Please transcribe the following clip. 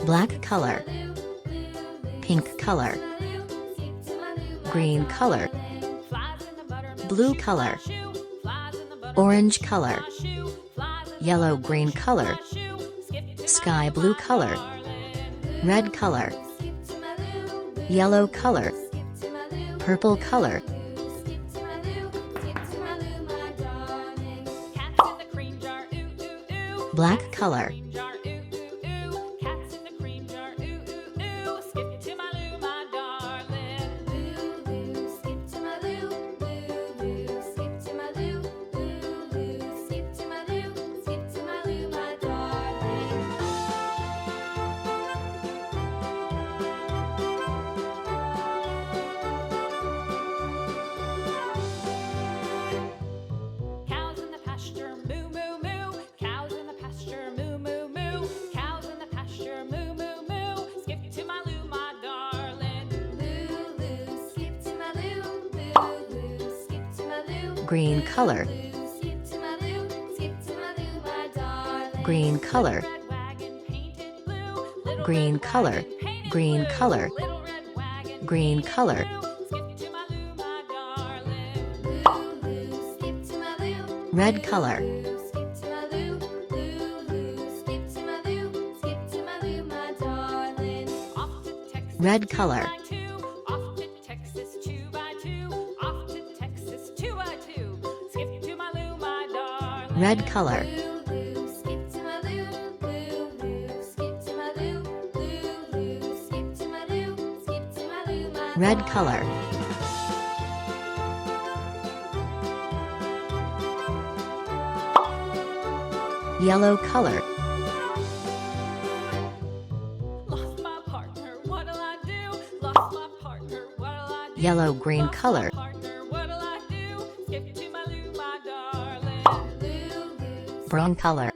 black color, pink color, green color, blue color, orange color, yellow-green color, sky blue color, red color, yellow color, purple color, black color, green color, green color, green color, green color, green color, red color, red color, red color, red color, yellow color, yellow-green color, brown color.